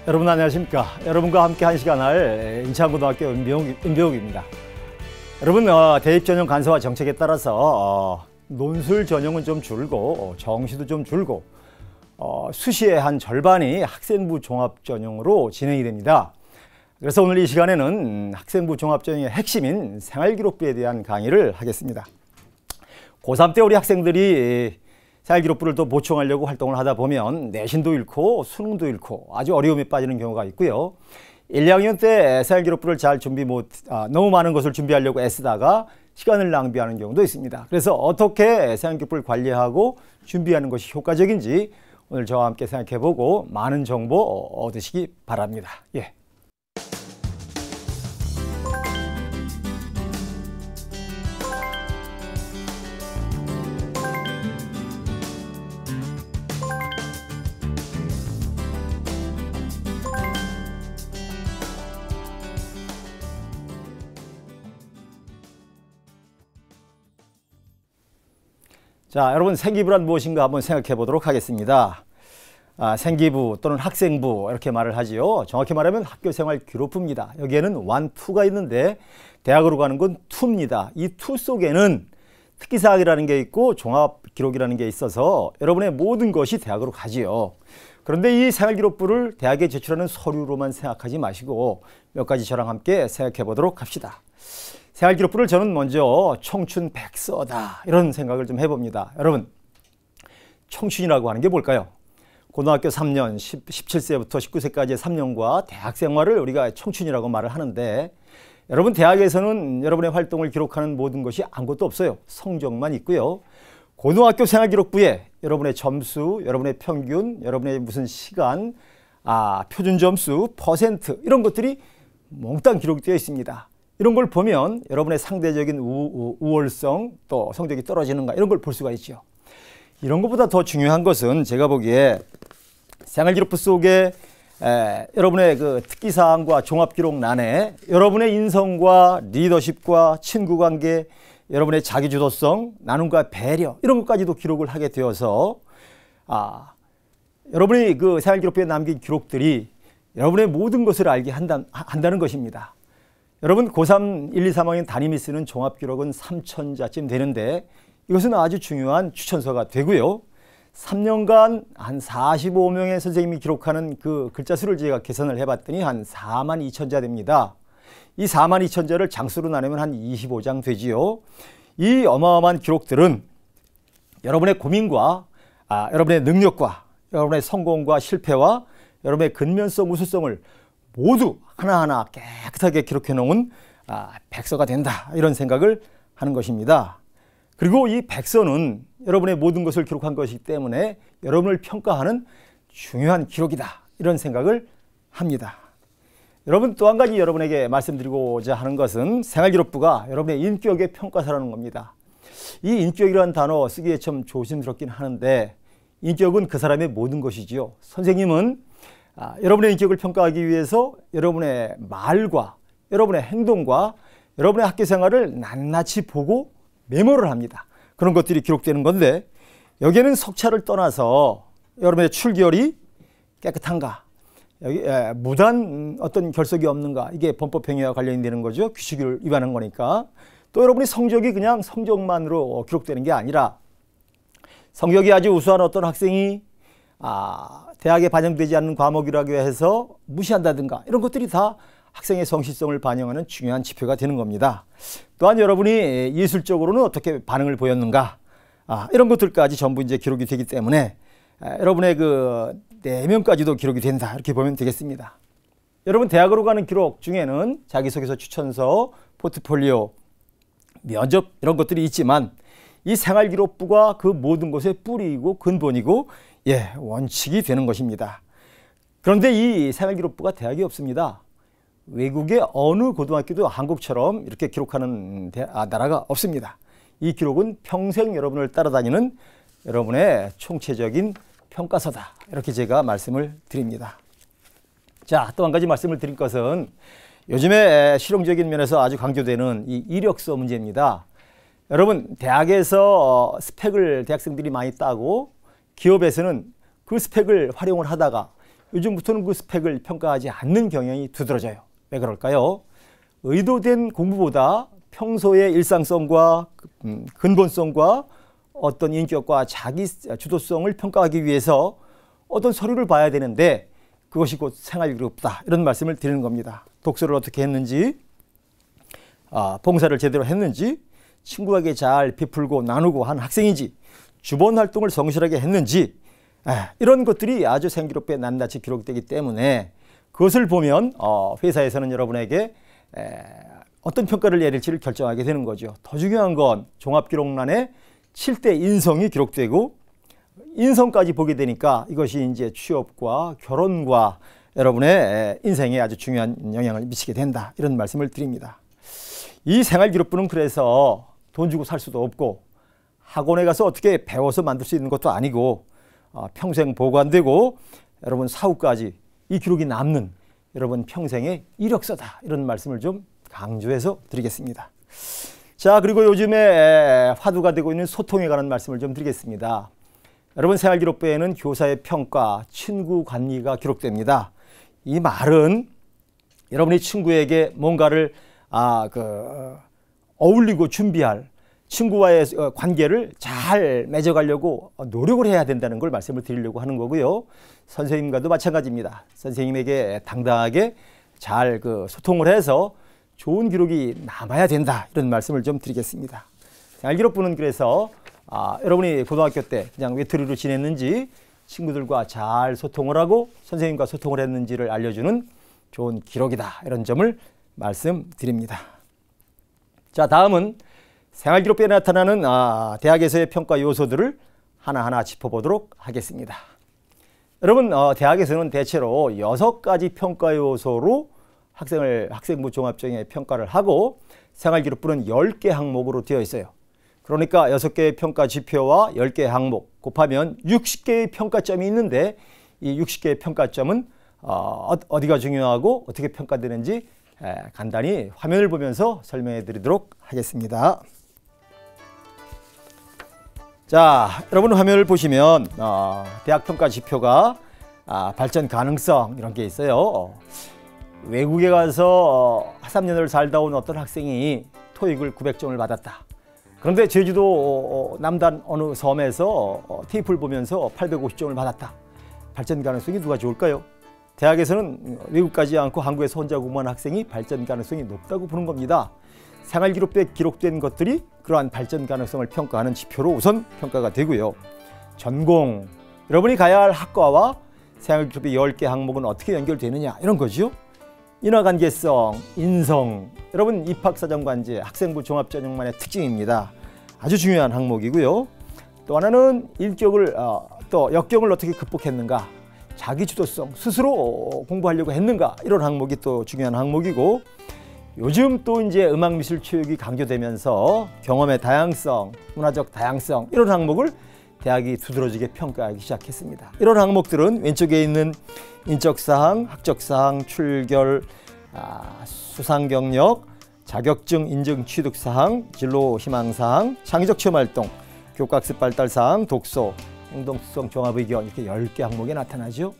여러분 안녕하십니까? 여러분과 함께 한 시간을 인천고등학교 은배욱입니다. 여러분 대입 전형 간소화 정책에 따라서 논술 전형은 좀 줄고 정시도 좀 줄고 수시의 한 절반이 학생부 종합 전형으로 진행이 됩니다. 그래서 오늘 이 시간에는 학생부 종합 전형의 핵심인 생활기록부에 대한 강의를 하겠습니다. 고3 때 우리 학생들이 생활기록부를 또 보충하려고 활동을 하다 보면 내신도 잃고 수능도 잃고 아주 어려움에 빠지는 경우가 있고요. 1, 2학년 때 생활기록부를 잘 너무 많은 것을 준비하려고 애쓰다가 시간을 낭비하는 경우도 있습니다. 그래서 어떻게 생활기록부를 관리하고 준비하는 것이 효과적인지 오늘 저와 함께 생각해보고 많은 정보 얻으시기 바랍니다. 예. 자, 여러분 생기부란 무엇인가 한번 생각해 보도록 하겠습니다. 생기부 또는 학생부 이렇게 말을 하지요. 정확히 말하면 학교생활기록부입니다. 여기에는 1, 2가 있는데 대학으로 가는 건 2입니다. 이 2 속에는 특기사학이라는 게 있고 종합기록이라는 게 있어서 여러분의 모든 것이 대학으로 가지요. 그런데 이 생활기록부를 대학에 제출하는 서류로만 생각하지 마시고 몇 가지 저랑 함께 생각해 보도록 합시다. 생활기록부를 저는 먼저 청춘 백서다 이런 생각을 좀 해봅니다. 여러분 청춘이라고 하는 게 뭘까요? 고등학교 3년 17세부터 19세까지의 3년과 대학생활을 우리가 청춘이라고 말을 하는데 여러분 대학에서는 여러분의 활동을 기록하는 모든 것이 아무것도 없어요. 성적만 있고요. 고등학교 생활기록부에 여러분의 점수, 여러분의 평균, 여러분의 무슨 시간, 표준 점수, 퍼센트 이런 것들이 몽땅 기록되어 있습니다. 이런 걸 보면 여러분의 상대적인 우월성 또 성적이 떨어지는가 이런 걸 볼 수가 있죠. 이런 것보다 더 중요한 것은 제가 보기에 생활기록부 속에 여러분의 그 특기사항과 종합기록란에 여러분의 인성과 리더십과 친구관계, 여러분의 자기주도성, 나눔과 배려 이런 것까지도 기록을 하게 되어서 여러분이 그 생활기록부에 남긴 기록들이 여러분의 모든 것을 알게 한다는 것입니다. 여러분 고3 1, 2, 3학년 담임이 쓰는 종합기록은 3,000자쯤 되는데 이것은 아주 중요한 추천서가 되고요. 3년간 한 45명의 선생님이 기록하는 그 글자 수를 제가 계산을 해봤더니 한 42,000자 됩니다. 이 42,000자를 장수로 나누면 한 25장 되지요. 이 어마어마한 기록들은 여러분의 고민과 여러분의 능력과 여러분의 성공과 실패와 여러분의 근면성, 우수성을 모두 하나하나 깨끗하게 기록해 놓은 백서가 된다 이런 생각을 하는 것입니다. 그리고 이 백서는 여러분의 모든 것을 기록한 것이기 때문에 여러분을 평가하는 중요한 기록이다 이런 생각을 합니다. 여러분 또 한 가지 여러분에게 말씀드리고자 하는 것은 생활기록부가 여러분의 인격의 평가서라는 겁니다. 이 인격이라는 단어 쓰기에 참 조심스럽긴 하는데 인격은 그 사람의 모든 것이지요. 선생님은 여러분의 인격을 평가하기 위해서 여러분의 말과 여러분의 행동과 여러분의 학교생활을 낱낱이 보고 메모를 합니다. 그런 것들이 기록되는 건데 여기에는 석차를 떠나서 여러분의 출결이 깨끗한가, 여기 무단 어떤 결석이 없는가, 이게 범법행위와 관련이 되는 거죠. 규칙을 위반한 거니까. 또 여러분의 성적이 그냥 성적만으로 기록되는 게 아니라 성적이 아주 우수한 어떤 학생이 대학에 반영되지 않는 과목이라고 해서 무시한다든가 이런 것들이 다 학생의 성실성을 반영하는 중요한 지표가 되는 겁니다. 또한 여러분이 예술적으로는 어떻게 반응을 보였는가 이런 것들까지 전부 이제 기록이 되기 때문에 여러분의 그 내면까지도 기록이 된다 이렇게 보면 되겠습니다. 여러분 대학으로 가는 기록 중에는 자기소개서, 추천서, 포트폴리오, 면접 이런 것들이 있지만 이 생활기록부가 그 모든 것의 뿌리이고 근본이고 원칙이 되는 것입니다. 그런데 이 생활기록부가 대학에 없습니다. 외국의 어느 고등학교도 한국처럼 이렇게 기록하는 나라가 없습니다. 이 기록은 평생 여러분을 따라다니는 여러분의 총체적인 평가서다 이렇게 제가 말씀을 드립니다. 자, 또 한 가지 말씀을 드릴 것은 요즘에 실용적인 면에서 아주 강조되는 이 이력서 문제입니다. 여러분 대학에서 스펙을 대학생들이 많이 따고 기업에서는 그 스펙을 활용을 하다가 요즘부터는 그 스펙을 평가하지 않는 경향이 두드러져요. 왜 그럴까요? 의도된 공부보다 평소의 일상성과 근본성과 어떤 인격과 자기 주도성을 평가하기 위해서 어떤 서류를 봐야 되는데 그것이 곧 생활기록부다, 이런 말씀을 드리는 겁니다. 독서를 어떻게 했는지, 봉사를 제대로 했는지, 친구에게 잘 베풀고 나누고 한 학생인지, 주번 활동을 성실하게 했는지, 이런 것들이 아주 생기록부에 낱낱이 기록되기 때문에 그것을 보면 회사에서는 여러분에게 어떤 평가를 내릴지를 결정하게 되는 거죠. 더 중요한 건 종합기록란에 7대 인성이 기록되고 인성까지 보게 되니까 이것이 이제 취업과 결혼과 여러분의 인생에 아주 중요한 영향을 미치게 된다, 이런 말씀을 드립니다. 이 생활기록부는 그래서 돈 주고 살 수도 없고 학원에 가서 어떻게 배워서 만들 수 있는 것도 아니고 평생 보관되고 여러분 사후까지 이 기록이 남는 여러분 평생의 이력서다, 이런 말씀을 좀 강조해서 드리겠습니다. 자, 그리고 요즘에 화두가 되고 있는 소통에 관한 말씀을 좀 드리겠습니다. 여러분 생활기록부에는 교사의 평가, 친구 관리가 기록됩니다. 이 말은 여러분이 친구에게 뭔가를 어울리고 준비할 친구와의 관계를 잘 맺어가려고 노력을 해야 된다는 걸 말씀을 드리려고 하는 거고요. 선생님과도 마찬가지입니다. 선생님에게 당당하게 잘 소통을 해서 좋은 기록이 남아야 된다, 이런 말씀을 좀 드리겠습니다. 생활기록부는 그래서 여러분이 고등학교 때 그냥 외톨이로 지냈는지 친구들과 잘 소통을 하고 선생님과 소통을 했는지를 알려주는 좋은 기록이다, 이런 점을 말씀드립니다. 자, 다음은 생활기록부에 나타나는 대학에서의 평가 요소들을 하나하나 짚어보도록 하겠습니다. 여러분 대학에서는 대체로 6가지 평가 요소로 학생부 종합전형에 평가를 하고 생활기록부는 10개 항목으로 되어 있어요. 그러니까 6개의 평가 지표와 10개의 항목 곱하면 60개의 평가점이 있는데 이 60개의 평가점은 어디가 중요하고 어떻게 평가되는지 간단히 화면을 보면서 설명해 드리도록 하겠습니다. 자, 여러분 화면을 보시면 대학 평가 지표가 발전 가능성 이런 게 있어요. 외국에 가서 3년을 살다 온 어떤 학생이 토익을 900점을 받았다. 그런데 제주도 남단 어느 섬에서 테이프를 보면서 850점을 받았다. 발전 가능성이 누가 좋을까요? 대학에서는 외국 가지 않고 한국에서 혼자 공부한 학생이 발전 가능성이 높다고 보는 겁니다. 생활기록부에 기록된 것들이 그러한 발전 가능성을 평가하는 지표로 우선 평가가 되고요. 전공, 여러분이 가야 할 학과와 생활기록부의 10개 항목은 어떻게 연결되느냐, 이런 거죠. 인하관계성, 인성, 여러분 입학사정관제, 학생부 종합전형만의 특징입니다. 아주 중요한 항목이고요. 또 하나는 인격을 또 역경을 어떻게 극복했는가, 자기주도성, 스스로 공부하려고 했는가, 이런 항목이 또 중요한 항목이고, 요즘 또 이제 음악미술체육이 강조되면서 경험의 다양성, 문화적 다양성, 이런 항목을 대학이 두드러지게 평가하기 시작했습니다. 이런 항목들은 왼쪽에 있는 인적사항, 학적사항, 출결, 수상경력, 자격증 인증 취득사항, 진로 희망사항, 창의적 체험활동, 교과학습 발달사항, 독서, 행동특성 종합의견, 이렇게 10개 항목에 나타나죠.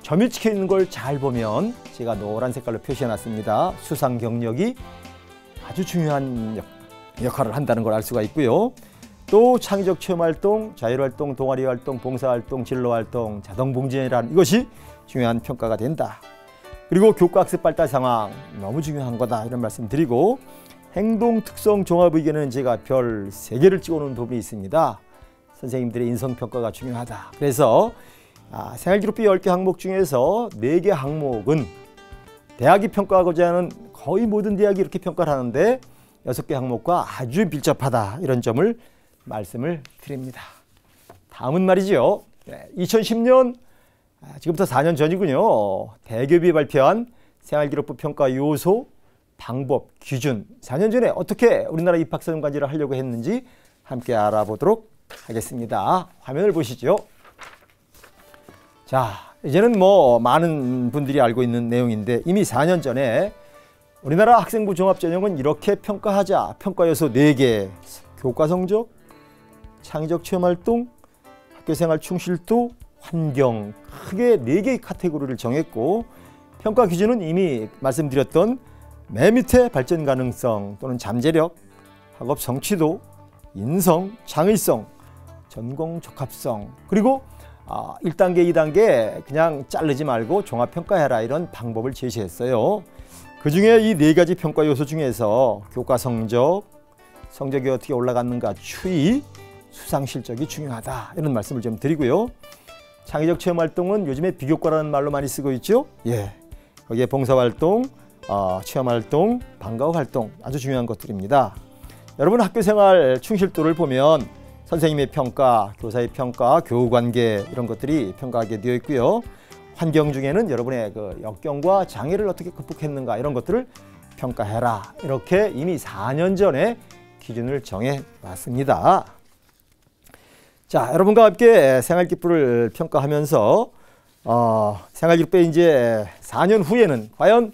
점이 찍혀 있는 걸 잘 보면 제가 노란 색깔로 표시해 놨습니다. 수상 경력이 아주 중요한 역할을 한다는 걸 알 수가 있고요. 또 창의적 체험활동, 자율활동, 동아리활동, 봉사활동, 진로활동, 자동봉진이라는 이것이 중요한 평가가 된다. 그리고 교과학습 발달 상황, 너무 중요한 거다, 이런 말씀 드리고, 행동특성 종합의견은 제가 별 3개를 찍어놓은 부분이 있습니다. 선생님들의 인성평가가 중요하다. 그래서 생활기록부 10개 항목 중에서 4개 항목은 대학이 평가하고자 하는, 거의 모든 대학이 이렇게 평가를 하는데 6개 항목과 아주 밀접하다, 이런 점을 말씀을 드립니다. 다음은 말이죠. 2010년, 지금부터 4년 전이군요. 대기업이 발표한 생활기록부 평가 요소, 방법, 기준, 4년 전에 어떻게 우리나라 입학사정관제를 하려고 했는지 함께 알아보도록 하겠습니다. 화면을 보시죠. 자, 이제는 많은 분들이 알고 있는 내용인데 이미 4년 전에 우리나라 학생부 종합전형은 이렇게 평가하자. 평가 요소 4개, 교과 성적, 창의적 체험활동, 학교생활 충실도, 환경, 크게 4개의 카테고리를 정했고 평가 기준은 이미 말씀드렸던 맨 밑에 발전 가능성 또는 잠재력, 학업 성취도, 인성, 창의성, 전공 적합성, 그리고 1단계, 2단계 그냥 자르지 말고 종합평가해라 이런 방법을 제시했어요. 그 중에 이 4가지 평가 요소 중에서 교과 성적, 성적이 어떻게 올라갔는가 추이, 수상 실적이 중요하다 이런 말씀을 좀 드리고요. 창의적 체험 활동은 요즘에 비교과라는 말로 많이 쓰고 있죠. 예, 거기에 봉사활동, 체험 활동, 방과후 활동 아주 중요한 것들입니다. 여러분 학교생활 충실도를 보면 선생님의 평가, 교사의 평가, 교우관계 이런 것들이 평가하게 되어 있고요. 환경 중에는 여러분의 그 역경과 장애를 어떻게 극복했는가 이런 것들을 평가해라. 이렇게 이미 4년 전에 기준을 정해 놨습니다. 자, 여러분과 함께 생활기쁘를 평가하면서 생활기쁘의 이제 4년 후에는 과연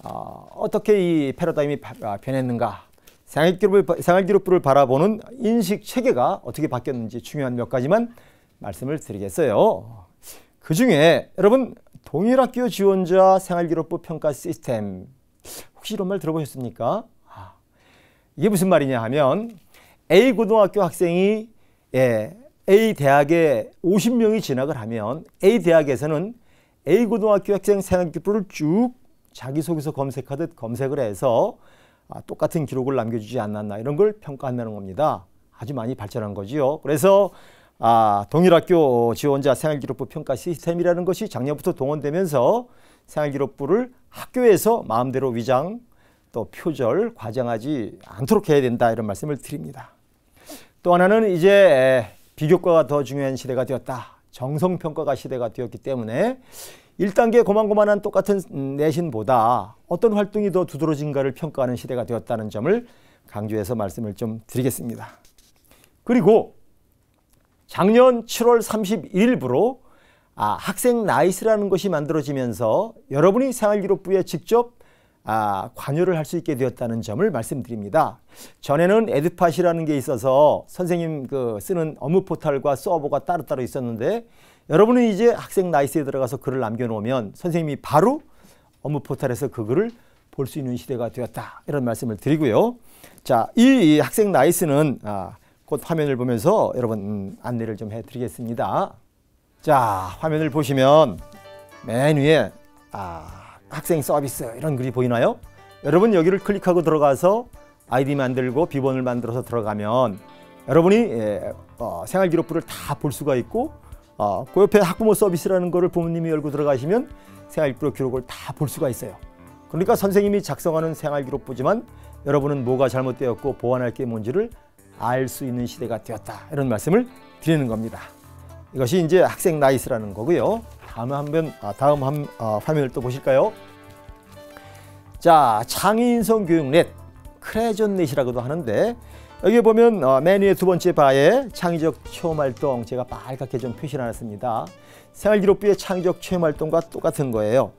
어떻게 이 패러다임이 변했는가? 생활기록부를 바라보는 인식 체계가 어떻게 바뀌었는지 중요한 몇 가지만 말씀을 드리겠어요. 그 중에 여러분 동일학교 지원자 생활기록부 평가 시스템 혹시 이런 말 들어보셨습니까? 이게 무슨 말이냐 하면 A 고등학교 학생이 A 대학에 50명이 진학을 하면 A 대학에서는 A 고등학교 학생 생활기록부를 쭉 자기소개서 검색하듯 검색을 해서 똑같은 기록을 남겨주지 않았나 이런 걸 평가한다는 겁니다. 아주 많이 발전한 거지요. 그래서 동일학교 지원자 생활기록부 평가 시스템이라는 것이 작년부터 동원되면서 생활기록부를 학교에서 마음대로 위장 또 표절, 과장하지 않도록 해야 된다 이런 말씀을 드립니다. 또 하나는 이제 비교과가 더 중요한 시대가 되었다. 정성평가가 시대가 되었기 때문에 1단계 고만고만한 똑같은 내신보다 어떤 활동이 더 두드러진가를 평가하는 시대가 되었다는 점을 강조해서 말씀을 좀 드리겠습니다. 그리고 작년 7월 31일부로 학생 나이스라는 것이 만들어지면서 여러분이 생활기록부에 직접 관여를 할 수 있게 되었다는 점을 말씀드립니다. 전에는 에듀팟이라는 게 있어서 선생님 쓰는 업무 포털과 서버가 따로따로 있었는데 여러분은 이제 학생 나이스에 들어가서 글을 남겨놓으면 선생님이 바로 업무 포털에서 그 글을 볼 수 있는 시대가 되었다. 이런 말씀을 드리고요. 자, 이 학생 나이스는 곧 화면을 보면서 여러분 안내를 좀 해드리겠습니다. 자, 화면을 보시면 맨 위에 학생 서비스 이런 글이 보이나요? 여러분 여기를 클릭하고 들어가서 아이디 만들고 비번을 만들어서 들어가면 여러분이 생활기록부를 다 볼 수가 있고 그 옆에 학부모 서비스라는 거를 부모님이 열고 들어가시면 생활기록 기록을 다 볼 수가 있어요. 그러니까 선생님이 작성하는 생활기록부지만 여러분은 뭐가 잘못되었고 보완할 게 뭔지를 알 수 있는 시대가 되었다. 이런 말씀을 드리는 겁니다. 이것이 이제 학생 나이스라는 거고요. 다음 화면을 또 보실까요? 자, 창의인성 교육 넷, 크레전 넷이라고도 하는데 여기 보면 맨 위에 두 번째 바에 창의적 체험활동 제가 빨갛게 좀 표시해놨습니다. 생활기록부의 창의적 체험활동과 똑같은 거예요.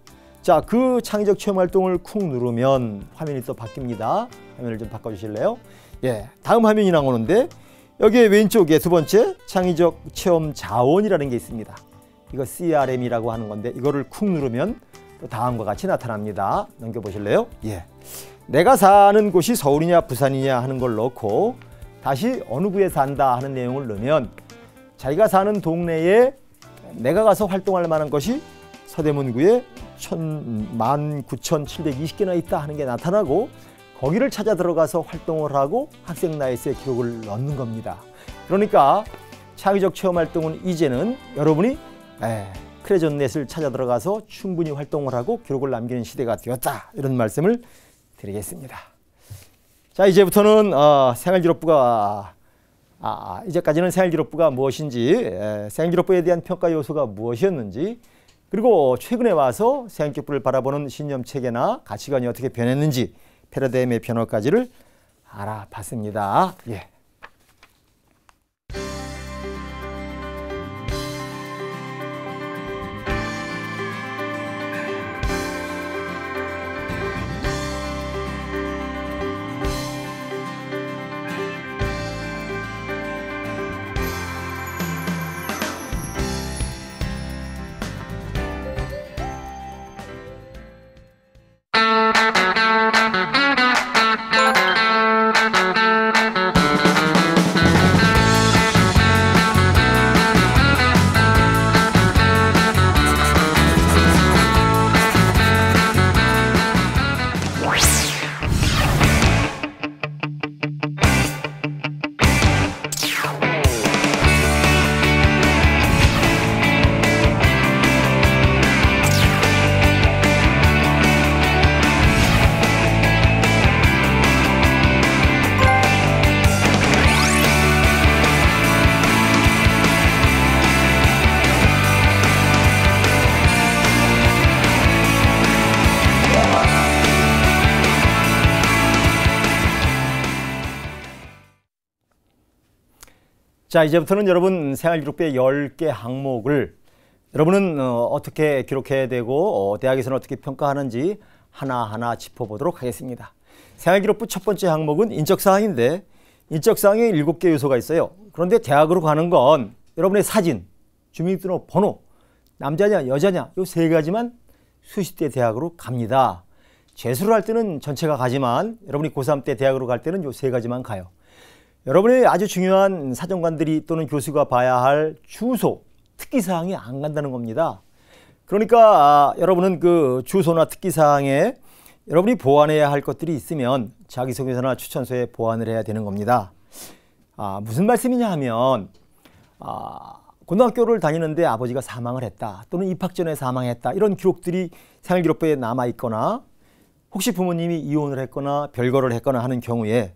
자, 그 창의적 체험활동을 쿵 누르면 화면이 또 바뀝니다. 화면을 좀 바꿔주실래요? 예, 다음 화면이 나오는데 여기에 왼쪽에 두 번째 창의적 체험 자원이라는 게 있습니다. 이거 CRM이라고 하는 건데 이거를 쿵 누르면 또 다음과 같이 나타납니다. 넘겨보실래요? 예. 내가 사는 곳이 서울이냐 부산이냐 하는 걸 넣고 다시 어느 구에 산다 하는 내용을 넣으면 자기가 사는 동네에 내가 가서 활동할 만한 것이 서대문구에 19,720개나 있다 하는 게 나타나고 거기를 찾아 들어가서 활동을 하고 학생 나이스의 기록을 넣는 겁니다. 그러니까 창의적 체험 활동은 이제는 여러분이 크레전넷을 찾아 들어가서 충분히 활동을 하고 기록을 남기는 시대가 되었다. 이런 말씀을 드리겠습니다. 자, 이제부터는 생활기록부가 이제까지는 생활기록부가 무엇인지, 생활기록부에 대한 평가 요소가 무엇이었는지, 그리고 최근에 와서 생활기록부를 바라보는 신념 체계나 가치관이 어떻게 변했는지 패러다임의 변화까지를 알아봤습니다. 예. 자, 이제부터는 여러분 생활기록부의 10개 항목을 여러분은 어떻게 기록해야 되고 대학에서는 어떻게 평가하는지 하나하나 짚어보도록 하겠습니다. 생활기록부 첫 번째 항목은 인적사항인데 인적사항에 7개 요소가 있어요. 그런데 대학으로 가는 건 여러분의 사진, 주민등록번호, 남자냐 여자냐 이 3가지만 수시대 대학으로 갑니다. 재수를 할 때는 전체가 가지만 여러분이 고3 때 대학으로 갈 때는 이 3가지만 가요. 여러분의 아주 중요한 사정관들이 또는 교수가 봐야 할 주소, 특기사항이 안 간다는 겁니다. 그러니까 여러분은 그 주소나 특기사항에 여러분이 보완해야 할 것들이 있으면 자기소개서나 추천서에 보완을 해야 되는 겁니다. 무슨 말씀이냐 하면 고등학교를 다니는데 아버지가 사망을 했다 또는 입학 전에 사망했다 이런 기록들이 생활기록부에 남아있거나 혹시 부모님이 이혼을 했거나 별거를 했거나 하는 경우에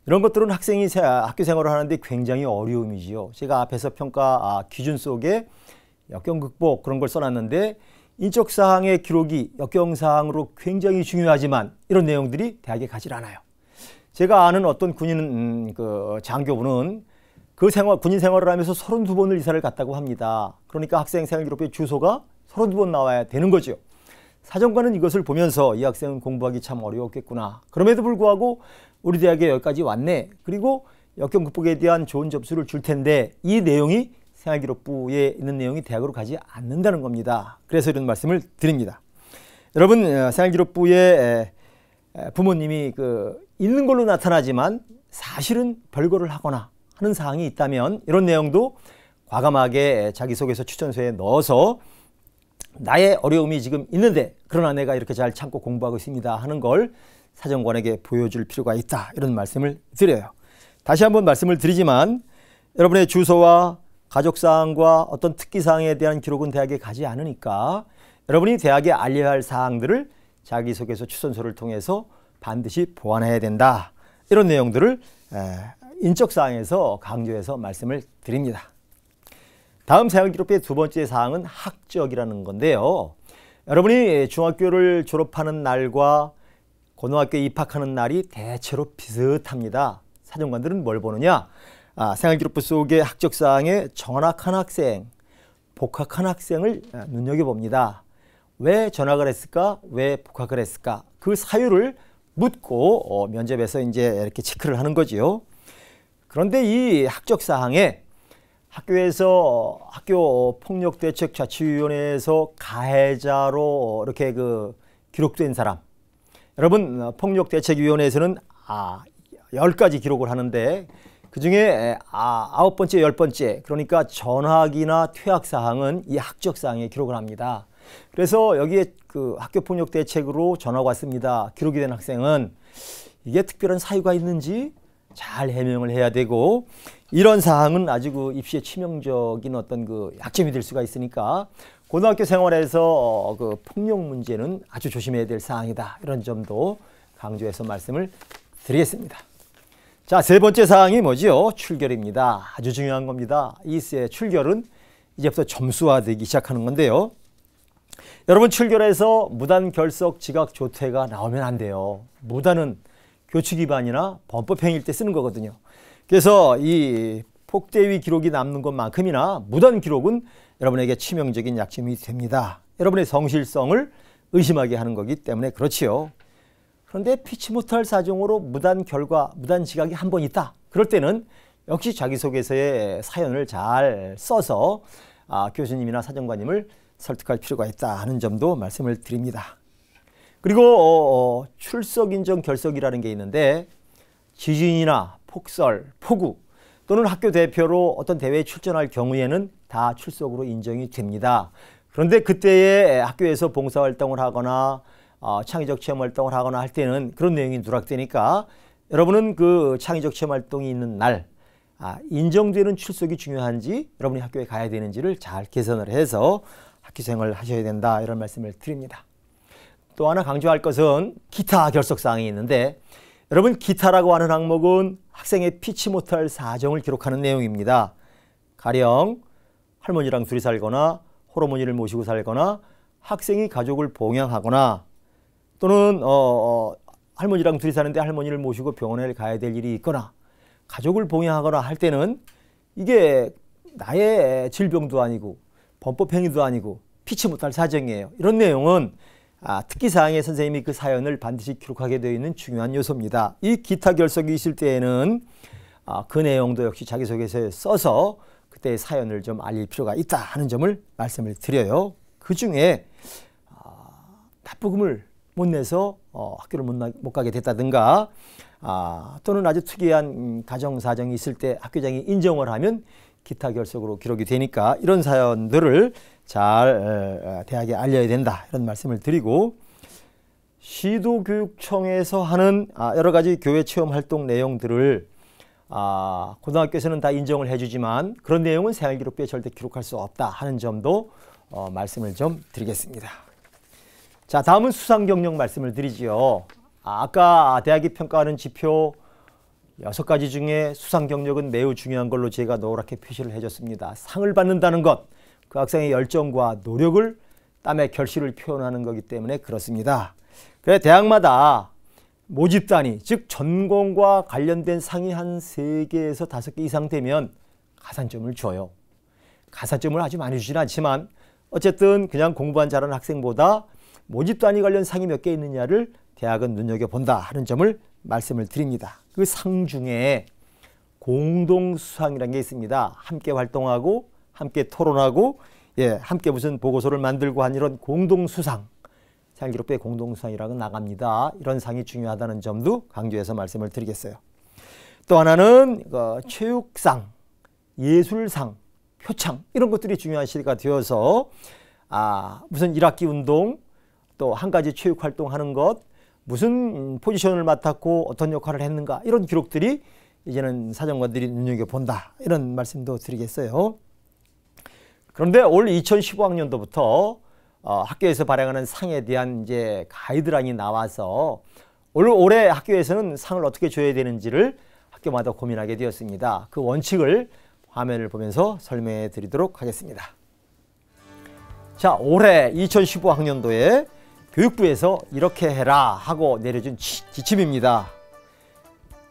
이런 것들은 학생이 학교 생활을 하는데 굉장히 어려움이지요. 제가 앞에서 평가 기준 속에 역경 극복 그런 걸 써놨는데 인적사항의 기록이 역경사항으로 굉장히 중요하지만 이런 내용들이 대학에 가지 않아요. 제가 아는 어떤 군인 장교분은 군인 생활을 하면서 32번을 이사를 갔다고 합니다. 그러니까 학생 생활기록부의 주소가 32번 나와야 되는 거죠. 사정관은 이것을 보면서 이 학생은 공부하기 참 어려웠겠구나. 그럼에도 불구하고 우리 대학에 여기까지 왔네. 그리고 역경 극복에 대한 좋은 접수를 줄 텐데 이 내용이 생활기록부에 있는 내용이 대학으로 가지 않는다는 겁니다. 그래서 이런 말씀을 드립니다. 여러분 생활기록부에 부모님이 있는 걸로 나타나지만 사실은 별거를 하거나 하는 사항이 있다면 이런 내용도 과감하게 자기소개서 추천서에 넣어서 나의 어려움이 지금 있는데 그러나 내가 이렇게 잘 참고 공부하고 있습니다 하는 걸 사정관에게 보여줄 필요가 있다 이런 말씀을 드려요. 다시 한번 말씀을 드리지만 여러분의 주소와 가족사항과 어떤 특기사항에 대한 기록은 대학에 가지 않으니까 여러분이 대학에 알려야 할 사항들을 자기소개서 추천서를 통해서 반드시 보완해야 된다 이런 내용들을 인적사항에서 강조해서 말씀을 드립니다. 다음 생활기록부의 두 번째 사항은 학적이라는 건데요. 여러분이 중학교를 졸업하는 날과 고등학교에 입학하는 날이 대체로 비슷합니다. 사정관들은 뭘 보느냐? 생활기록부 속의 학적사항에 전학한 학생, 복학한 학생을 눈여겨봅니다. 왜 전학을 했을까? 왜 복학을 했을까? 그 사유를 묻고 면접에서 이제 이렇게 체크를 하는 거지요. 그런데 이 학적사항에 학교에서 학교폭력대책자치위원회에서 가해자로 이렇게 기록된 사람. 여러분 폭력대책위원회에서는 10가지 기록을 하는데 그중에 9번째, 10번째 그러니까 전학이나 퇴학사항은 이 학적사항에 기록을 합니다. 그래서 여기에 학교폭력대책으로 전학 왔습니다. 기록이 된 학생은 이게 특별한 사유가 있는지 잘 해명을 해야 되고 이런 사항은 아주 입시에 치명적인 어떤 약점이 될 수가 있으니까 고등학교 생활에서 폭력 문제는 아주 조심해야 될 사항이다. 이런 점도 강조해서 말씀을 드리겠습니다. 자, 세 번째 사항이 뭐지요? 출결입니다. 아주 중요한 겁니다. 이 출결은 이제부터 점수화되기 시작하는 건데요. 여러분 출결에서 무단 결석 지각 조퇴가 나오면 안 돼요. 무단은 교칙 위반이나 범법행위일 때 쓰는 거거든요. 그래서 이 폭대위 기록이 남는 것만큼이나 무단 기록은 여러분에게 치명적인 약점이 됩니다. 여러분의 성실성을 의심하게 하는 거기 때문에 그렇지요. 그런데 피치 못할 사정으로 무단 결과, 무단 지각이 한 번 있다. 그럴 때는 역시 자기소개서의 사연을 잘 써서 교수님이나 사정관님을 설득할 필요가 있다 하는 점도 말씀을 드립니다. 그리고 출석 인정 결석이라는 게 있는데 지진이나 폭설, 폭우 또는 학교 대표로 어떤 대회에 출전할 경우에는 다 출석으로 인정이 됩니다. 그런데 그때에 학교에서 봉사활동을 하거나 창의적 체험활동을 하거나 할 때는 그런 내용이 누락되니까 여러분은 그 창의적 체험활동이 있는 날 인정되는 출석이 중요한지 여러분이 학교에 가야 되는지를 잘 개선을 해서 학교생활을 하셔야 된다 이런 말씀을 드립니다. 또 하나 강조할 것은 기타 결석사항이 있는데 여러분 기타라고 하는 항목은 학생의 피치 못할 사정을 기록하는 내용입니다. 가령 할머니랑 둘이 살거나 홀어머니를 모시고 살거나 학생이 가족을 봉양하거나 또는 할머니랑 둘이 사는데 할머니를 모시고 병원에 가야 될 일이 있거나 가족을 봉양하거나 할 때는 이게 나의 질병도 아니고 범법행위도 아니고 피치 못할 사정이에요. 이런 내용은 특기사항에 선생님이 그 사연을 반드시 기록하게 되어 있는 중요한 요소입니다. 이 기타 결석이 있을 때에는 그 내용도 역시 자기소개서에 써서 그때의 사연을 좀 알릴 필요가 있다 하는 점을 말씀을 드려요. 그 중에 납부금을 못 내서 학교를 못 가게 됐다든가 또는 아주 특이한 가정사정이 있을 때 학교장이 인정을 하면 기타 결석으로 기록이 되니까 이런 사연들을 잘 대학에 알려야 된다 이런 말씀을 드리고, 시도교육청에서 하는 여러 가지 교회 체험 활동 내용들을 고등학교에서는 다 인정을 해주지만 그런 내용은 생활기록부에 절대 기록할 수 없다 하는 점도 말씀을 좀 드리겠습니다. 자, 다음은 수상 경력 말씀을 드리지요. 아까 대학이 평가하는 지표 6가지 중에 수상 경력은 매우 중요한 걸로 제가 노랗게 표시를 해줬습니다. 상을 받는다는 것, 그 학생의 열정과 노력을 땀의 결실을 표현하는 거기 때문에 그렇습니다. 그래 대학마다 모집 단위, 즉 전공과 관련된 상이 한 3개에서 5개 이상 되면 가산점을 줘요. 가산점을 아주 많이 주지는 않지만 어쨌든 그냥 공부한 잘하는 학생보다 모집 단위 관련 상이 몇 개 있느냐를 대학은 눈여겨본다 하는 점을 말씀을 드립니다. 그 상 중에 공동수상이라는 게 있습니다. 함께 활동하고 함께 토론하고 함께 무슨 보고서를 만들고 한 이런 공동수상, 생활기록부에 공동수상이라고 나갑니다. 이런 상이 중요하다는 점도 강조해서 말씀을 드리겠어요. 또 하나는 체육상, 예술상, 표창 이런 것들이 중요한 시대가 되어서 무슨 1학기 운동, 또 한 가지 체육 활동하는 것, 무슨 포지션을 맡았고 어떤 역할을 했는가 이런 기록들이 이제는 사정관들이 눈여겨본다 이런 말씀도 드리겠어요. 그런데 올 2015학년도부터 학교에서 발행하는 상에 대한 이제 가이드라인이 나와서 올해 학교에서는 상을 어떻게 줘야 되는지를 학교마다 고민하게 되었습니다. 그 원칙을 화면을 보면서 설명해 드리도록 하겠습니다. 자, 올해 2015학년도에 교육부에서 이렇게 해라 하고 내려준 지침입니다.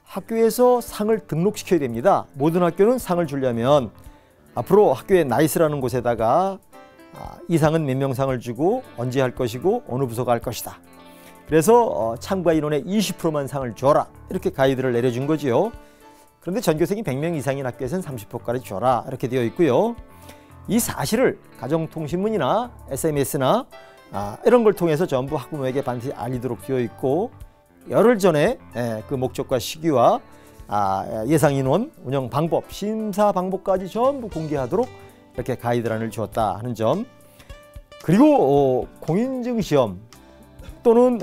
학교에서 상을 등록시켜야 됩니다. 모든 학교는 상을 주려면 앞으로 학교의 나이스라는 곳에다가 이 상은 몇 명 상을 주고 언제 할 것이고 어느 부서가 할 것이다. 그래서 참가 인원의 20%만 상을 줘라 이렇게 가이드를 내려준 거지요. 그런데 전교생이 100명 이상인 학교에서는 30%까지 줘라 이렇게 되어 있고요. 이 사실을 가정통신문이나 SMS나 이런 걸 통해서 전부 학부모에게 반드시 알리도록 되어 있고, 열흘 전에 그 목적과 시기와 예상 인원, 운영 방법, 심사 방법까지 전부 공개하도록 이렇게 가이드라인을 주었다 하는 점. 그리고 공인증 시험 또는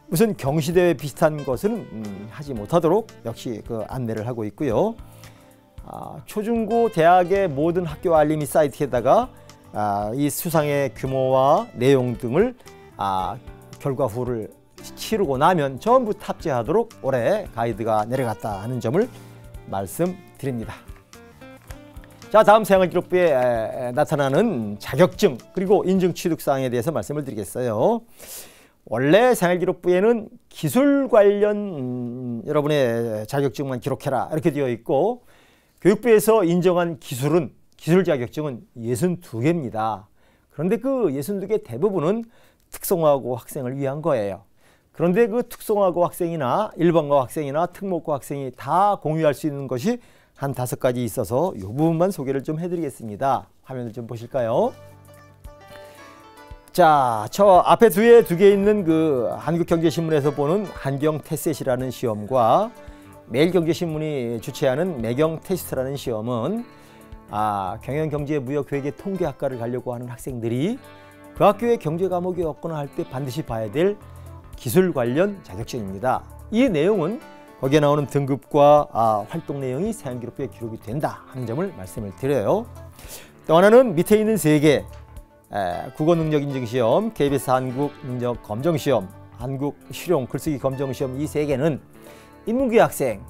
무슨 경시대회 비슷한 것은 하지 못하도록 역시 그 안내를 하고 있고요. 초중고 대학의 모든 학교 알림이 사이트에다가 이 수상의 규모와 내용 등을 결과 후를 치르고 나면 전부 탑재하도록 올해 가이드가 내려갔다 하는 점을 말씀드립니다. 자, 다음 생활기록부에 나타나는 자격증 그리고 인증 취득사항에 대해서 말씀을 드리겠어요. 원래 생활기록부에는 기술 관련 여러분의 자격증만 기록해라 이렇게 되어 있고, 교육부에서 인정한 기술 자격증은 62개입니다. 그런데 그 62개 대부분은 특성화고 학생을 위한 거예요. 그런데 그 특성화고 학생이나 일반고 학생이나 특목고 학생이 다 공유할 수 있는 것이 한 5가지 있어서 이 부분만 소개를 좀 해드리겠습니다. 화면을 좀 보실까요? 자, 저 앞에 두 개 있는 그 한국경제신문에서 보는 한경테셋이라는 시험과 매일경제신문이 주최하는 매경테스트라는 시험은 경영경제무역회계 통계학과를 가려고 하는 학생들이 그 학교의 경제 과목이 없거나 할 때 반드시 봐야 될 기술 관련 자격증입니다. 이 내용은 거기에 나오는 등급과 활동 내용이 생활기록부에 기록이 된다 하는 점을 말씀을 드려요. 또 하나는 밑에 있는 3개 국어능력인증시험, KBS 한국능력검정시험, 한국실용 글쓰기 검정시험 이 3개는 인문계 학생,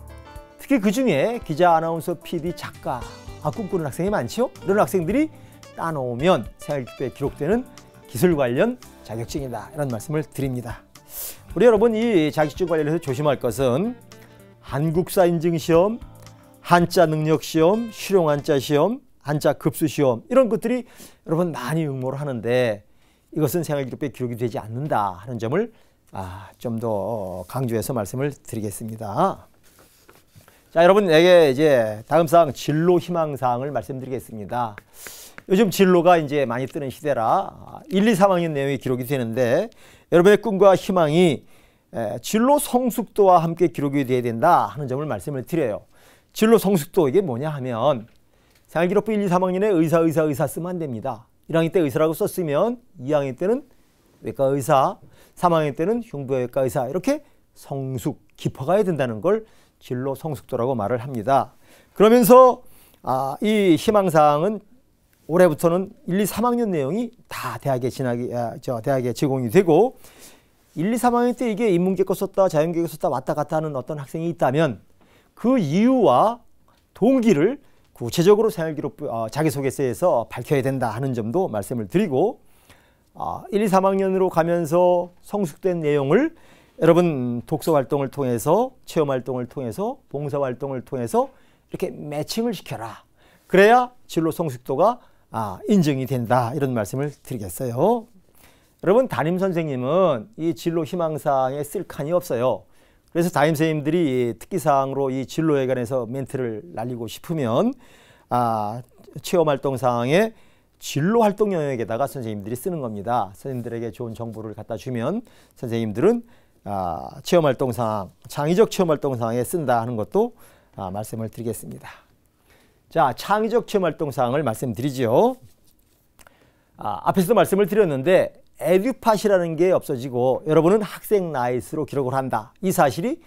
특히 그 중에 기자, 아나운서, PD, 작가 꿈꾸는 학생이 많죠. 이런 학생들이 따놓으면 생활기록부에 기록되는 기술 관련 자격증이다 이런 말씀을 드립니다. 우리 여러분 이 자격증 관련해서 조심할 것은 한국사 인증시험, 한자 능력 시험, 실용 한자 시험, 한자 급수 시험 이런 것들이 여러분 많이 응모를 하는데 이것은 생활기록부에 기록이 되지 않는다 하는 점을 좀 더 강조해서 말씀을 드리겠습니다. 자, 여러분에게 이제 다음 사항 진로 희망 사항을 말씀드리겠습니다. 요즘 진로가 이제 많이 뜨는 시대라 1, 2, 3학년 내용이 기록이 되는데 여러분의 꿈과 희망이 진로 성숙도와 함께 기록이 돼야 된다 하는 점을 말씀을 드려요. 진로 성숙도 이게 뭐냐 하면 생활기록부 1, 2, 3학년에 의사 쓰면 안 됩니다. 1학년 때 의사라고 썼으면 2학년 때는 외과 의사, 3학년 때는 흉부외과 의사 이렇게 성숙, 깊어가야 된다는 걸 진로 성숙도라고 말을 합니다. 그러면서 이 희망사항은 올해부터는 1, 2, 3학년 내용이 다 대학에 대학에 제공이 되고 1, 2, 3학년 때 이게 인문계 거 썼다, 자연계 거 썼다 왔다 갔다 하는 어떤 학생이 있다면 그 이유와 동기를 구체적으로 생활기록부 자기소개서에서 밝혀야 된다 하는 점도 말씀을 드리고 1, 2, 3학년으로 가면서 성숙된 내용을 여러분 독서활동을 통해서 체험활동을 통해서 봉사활동을 통해서 이렇게 매칭을 시켜라. 그래야 진로 성숙도가 인정이 된다 이런 말씀을 드리겠어요. 여러분 담임선생님은 이 진로 희망사항에 쓸 칸이 없어요. 그래서 담임선생님들이 특기사항으로 이 진로에 관해서 멘트를 날리고 싶으면 체험활동 사항에 진로활동 영역에다가 선생님들이 쓰는 겁니다. 선생님들에게 좋은 정보를 갖다 주면 선생님들은 체험활동 사항, 창의적 체험활동 사항에 쓴다 하는 것도 말씀을 드리겠습니다. 자, 창의적 체험활동 사항을 말씀드리죠. 앞에서도 말씀을 드렸는데 에듀팟이라는 게 없어지고 여러분은 학생 나이스로 기록을 한다. 이 사실이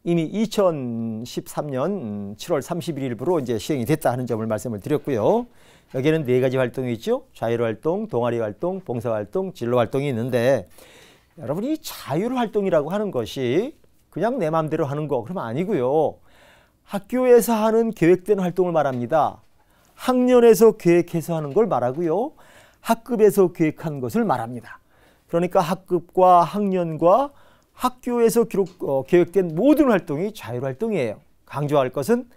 이미 2013년 7월 31일부로 이제 시행이 됐다 하는 점을 말씀을 드렸고요. 여기에는 4가지 활동이 있죠. 자율활동, 동아리활동, 봉사활동, 진로활동이 있는데 여러분 이 자율활동이라고 하는 것이 그냥 내 마음대로 하는 거 그러면 아니고요. 학교에서 하는 계획된 활동을 말합니다. 학년에서 계획해서 하는 걸 말하고요. 학급에서 계획한 것을 말합니다. 그러니까 학급과 학년과 학교에서 계획된 모든 활동이 자율활동이에요. 강조할 것은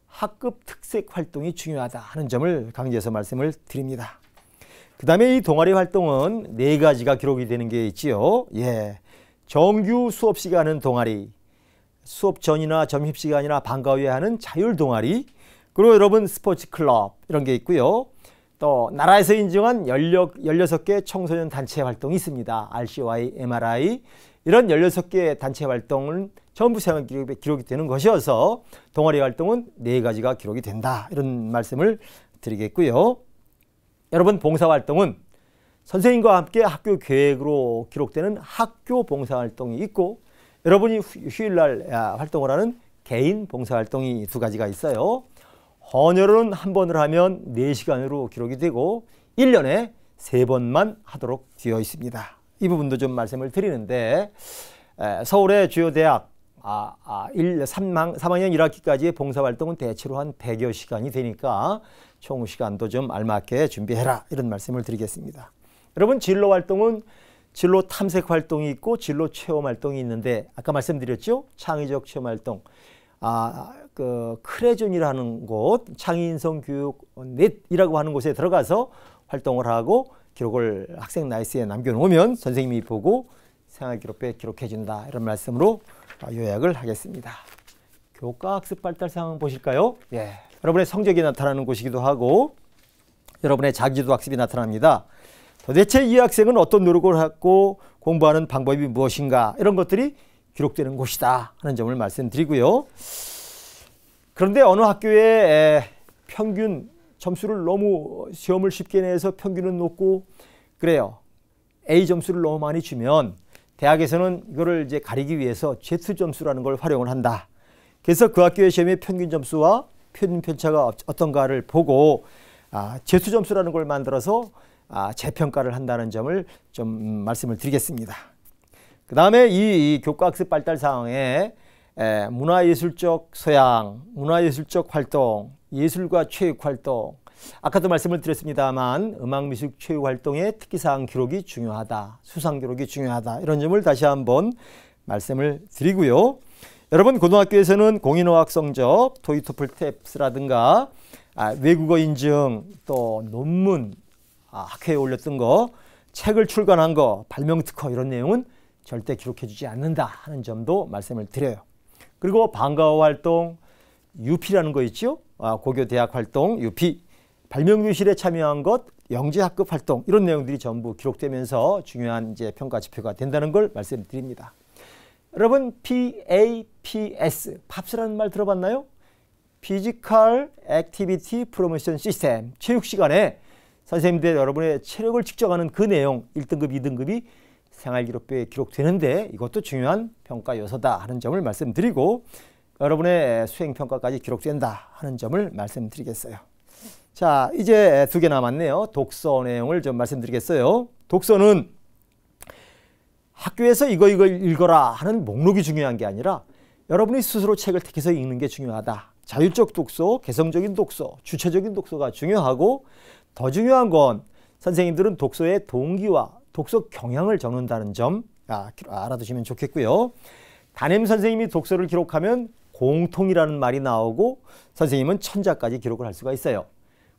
학급 특색 활동이 중요하다 하는 점을 강조해서 말씀을 드립니다. 그 다음에 이 동아리 활동은 4가지가 기록이 되는 게 있지요. 정규 수업 시간은 동아리, 수업 전이나 점심시간이나 방과 후에 하는 자율 동아리, 그리고 여러분 스포츠 클럽 이런 게 있고요. 또 나라에서 인정한 16개 청소년 단체 활동이 있습니다. RCY, MRI 이런 16개 단체 활동은 전부 생활기록에 기록이 되는 것이어서 동아리 활동은 4가지가 기록이 된다 이런 말씀을 드리겠고요. 여러분 봉사활동은 선생님과 함께 학교 계획으로 기록되는 학교 봉사활동이 있고 여러분이 휴일날 활동을 하는 개인 봉사활동이 2가지가 있어요. 헌혈은 한 번을 하면 4시간으로 기록이 되고 1년에 3번만 하도록 되어 있습니다. 이 부분도 좀 말씀을 드리는데 서울의 주요 대학 3학년 1학기까지의 봉사활동은 대체로 한 100여 시간이 되니까 총 시간도 좀 알맞게 준비해라 이런 말씀을 드리겠습니다. 여러분 진로활동은 진로 탐색 활동이 있고 진로 체험 활동이 있는데 아까 말씀드렸죠? 창의적 체험 활동. 그 크레존이라는 곳, 창의인성교육넷이라고 하는 곳에 들어가서 활동을 하고 기록을 학생 나이스에 남겨놓으면 선생님이 보고 생활기록부에 기록해준다 이런 말씀으로 요약을 하겠습니다. 교과학습 발달 상황 보실까요? 여러분의 성적이 나타나는 곳이기도 하고 여러분의 자기주도 학습이 나타납니다. 도대체 이 학생은 어떤 노력을 하고 공부하는 방법이 무엇인가 이런 것들이 기록되는 곳이다 하는 점을 말씀드리고요. 그런데 어느 학교에 평균 점수를 너무 시험을 쉽게 내서 평균은 높고 그래요. A 점수를 너무 많이 주면 대학에서는 이거를 이제 가리기 위해서 Z 점수라는 걸 활용을 한다. 그래서 그 학교의 시험의 평균 점수와 편차가 어떤가를 보고 Z 점수라는 걸 만들어서 재평가를 한다는 점을 좀 말씀을 드리겠습니다. 그 다음에 이 교과학습 발달 사항에 문화예술적 소양, 문화예술적 활동, 예술과 체육 활동 아까도 말씀을 드렸습니다만 음악미술 체육 활동의 특기사항 기록이 중요하다. 수상 기록이 중요하다. 이런 점을 다시 한번 말씀을 드리고요. 여러분 고등학교에서는 공인어학 성적, 토익, 토플, 탭스라든가 외국어 인증, 또 논문 학회에 올렸던 거, 책을 출간한 거, 발명 특허 이런 내용은 절대 기록해주지 않는다 하는 점도 말씀을 드려요. 그리고 방과후 활동, UP라는 거 있죠? 고교 대학 활동, UP, 발명교실에 참여한 것, 영재학급 활동 이런 내용들이 전부 기록되면서 중요한 이제 평가 지표가 된다는 걸 말씀드립니다. 여러분 PAPS, 팝스라는 말 들어봤나요? Physical Activity Promotion System, 체육 시간에 선생님들 여러분의 체력을 측정하는 그 내용 1등급, 2등급이 생활기록부에 기록되는데 이것도 중요한 평가 요소다 하는 점을 말씀드리고 여러분의 수행평가까지 기록된다 하는 점을 말씀드리겠어요. 자, 이제 2개 남았네요. 독서 내용을 좀 말씀드리겠어요. 독서는 학교에서 이걸 읽어라 하는 목록이 중요한 게 아니라 여러분이 스스로 책을 택해서 읽는 게 중요하다. 자율적 독서, 개성적인 독서, 주체적인 독서가 중요하고 더 중요한 건 선생님들은 독서의 동기와 독서 경향을 적는다는 점 알아두시면 좋겠고요. 담임 선생님이 독서를 기록하면 공통이라는 말이 나오고 선생님은 천자까지 기록을 할 수가 있어요.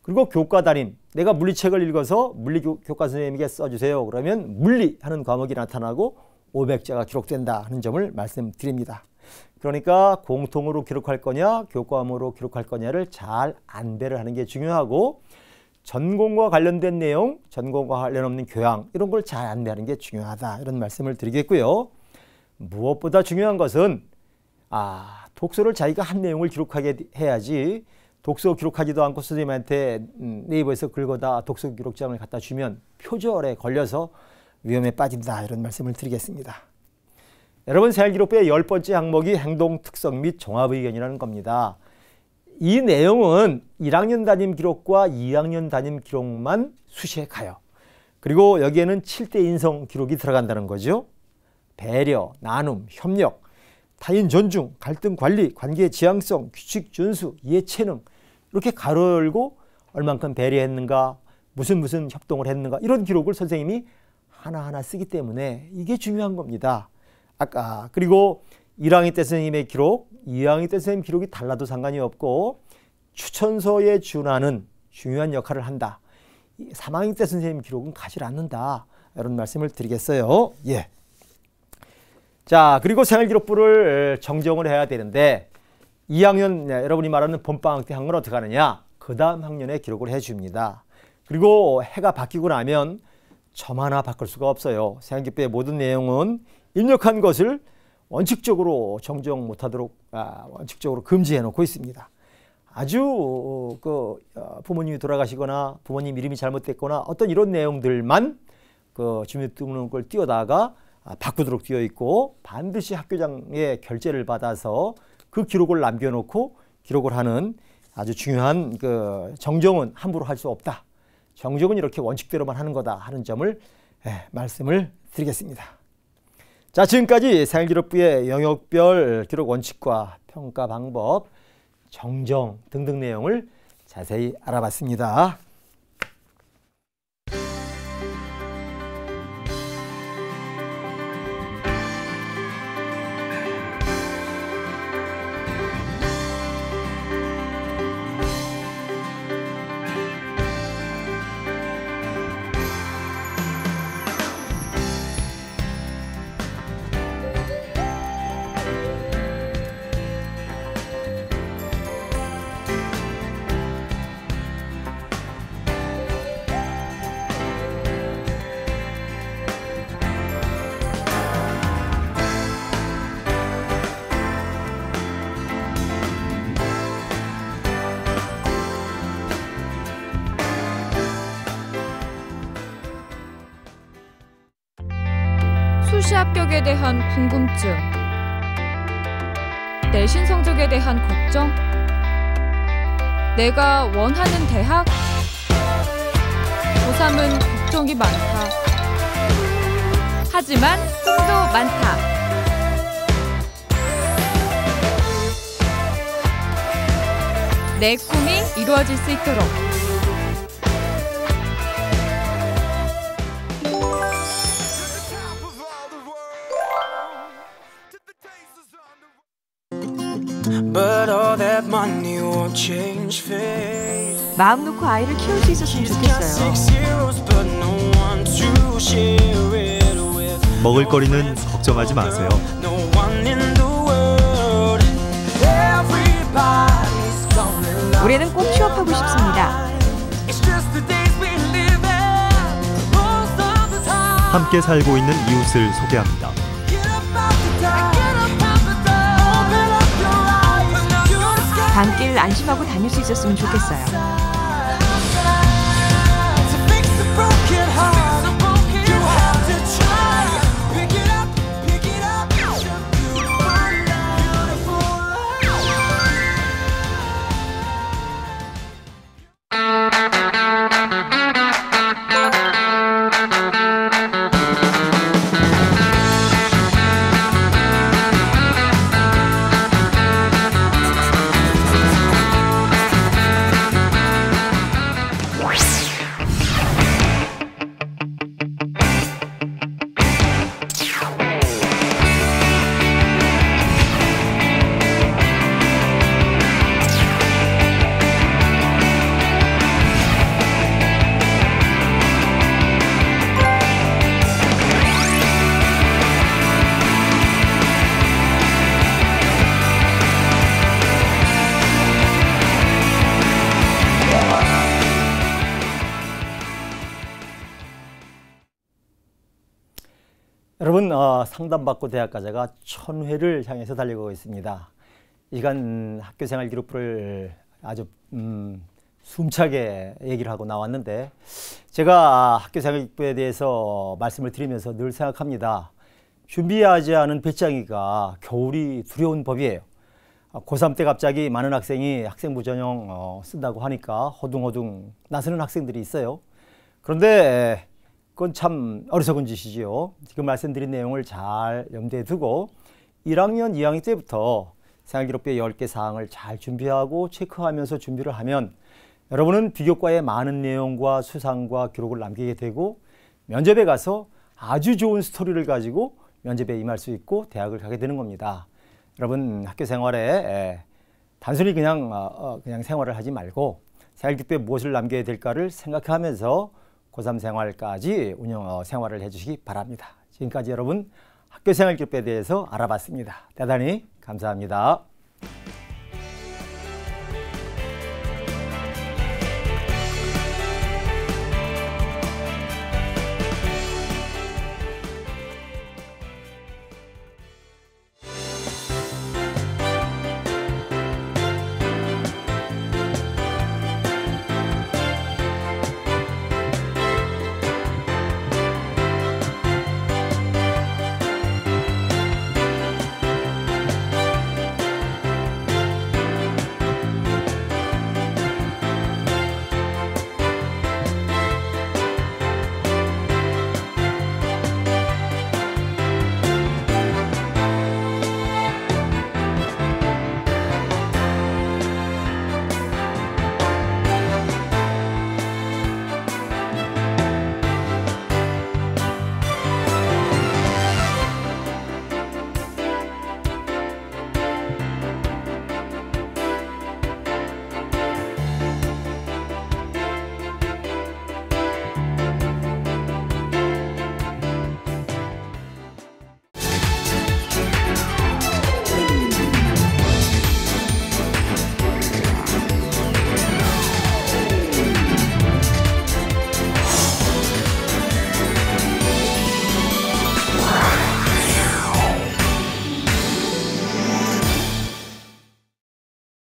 그리고 교과 담임, 내가 물리책을 읽어서 물리교과 선생님에게 써주세요. 그러면 물리하는 과목이 나타나고 500자가 기록된다 하는 점을 말씀드립니다. 그러니까 공통으로 기록할 거냐 교과목으로 기록할 거냐를 잘 안배를 하는 게 중요하고 전공과 관련된 내용, 전공과 관련 없는 교양 이런 걸 잘 안배하는 게 중요하다 이런 말씀을 드리겠고요. 무엇보다 중요한 것은 독서를 자기가 한 내용을 기록하게 해야지 독서 기록하지도 않고 선생님한테 네이버에서 긁어다 독서 기록장을 갖다 주면 표절에 걸려서 위험에 빠진다 이런 말씀을 드리겠습니다. 여러분 생활기록부의 10번째 항목이 행동 특성 및 종합의견이라는 겁니다. 이 내용은 1학년 담임 기록과 2학년 담임 기록만 수시에 가요. 그리고 여기에는 7대 인성 기록이 들어간다는 거죠. 배려, 나눔, 협력, 타인 존중, 갈등 관리, 관계 지향성, 규칙 준수, 예체능 이렇게 가로 열고 얼만큼 배려했는가, 무슨 협동을 했는가 이런 기록을 선생님이 하나하나 쓰기 때문에 이게 중요한 겁니다. 그리고 1학년 때 선생님의 기록, 2학년 때 선생님 기록이 달라도 상관이 없고 추천서에 준하는 중요한 역할을 한다. 3학년 때 선생님 기록은 가지 않는다. 이런 말씀을 드리겠어요. 예. 자, 그리고 생활기록부를 정정을 해야 되는데 2학년 여러분이 말하는 봄방학 때 한 건 어떻게 하느냐? 그 다음 학년에 기록을 해줍니다. 그리고 해가 바뀌고 나면 점 하나 바꿀 수가 없어요. 생활기록부의 모든 내용은 입력한 것을 원칙적으로 정정 못하도록 원칙적으로 금지해 놓고 있습니다. 아주 부모님이 돌아가시거나 부모님 이름이 잘못됐거나 어떤 이런 내용들만 주민등록을 띄워다가 바꾸도록 되어 있고 반드시 학교장의 결재를 받아서 그 기록을 남겨놓고 기록을 하는 아주 중요한 정정은 함부로 할 수 없다. 정정은 이렇게 원칙대로만 하는 거다 하는 점을 말씀을 드리겠습니다. 자, 지금까지 생활기록부의 영역별 기록 원칙과 평가 방법, 정정 등등 내용을 자세히 알아봤습니다. 수시 합격에 대한 궁금증, 내신 성적에 대한 걱정, 내가 원하는 대학? 고3은 걱정이 많다. 하지만 꿈도 많다. 내 꿈이 이루어질 수 있도록 but all that money won't change fate. 마음 놓고 아이를 키울 수 있었으면 좋겠어요. 6 zeros, but no one to share it with. 먹을거리는 걱정하지 마세요. No one in the world. Everybody's gonna love. 올해는 꼭 취업하고 싶습니다. It's just the days we live in. Most of the time. 함께 살고 있는 이웃을 소개합니다. Get up out the dark. Get up out the dark. Open up your eyes. Open up your sky. 밤길 안심하고 다닐 수 있었으면 좋겠어요. To fix a broken heart, you have to try. Pick it up, pick it up. It's a beautiful 여러분, 상담받고 대학가자가 1000회를 향해서 달려가고 있습니다. 이 시간 학교생활 기록부를 아주 숨차게 얘기를 하고 나왔는데, 제가 학교생활 기록부에 대해서 말씀을 드리면서 늘 생각합니다. 준비하지 않은 배짱이가 겨울이 두려운 법이에요. 고3 때 갑자기 많은 학생이 학생부 전형 쓴다고 하니까 허둥허둥 나서는 학생들이 있어요. 그런데 그건 참 어리석은 짓이지요. 지금 말씀드린 내용을 잘 염두에 두고 1학년, 2학년 때부터 생활기록부의 10개 사항을 잘 준비하고 체크하면서 준비를 하면 여러분은 비교과에 많은 내용과 수상과 기록을 남기게 되고 면접에 가서 아주 좋은 스토리를 가지고 면접에 임할 수 있고 대학을 가게 되는 겁니다. 여러분, 학교 생활에 단순히 그냥 생활을 하지 말고 생활기록부에 무엇을 남겨야 될까를 생각하면서 고3 생활까지 생활을 해주시기 바랍니다. 지금까지 여러분 학교생활 기록부에 대해서 알아봤습니다. 대단히 감사합니다.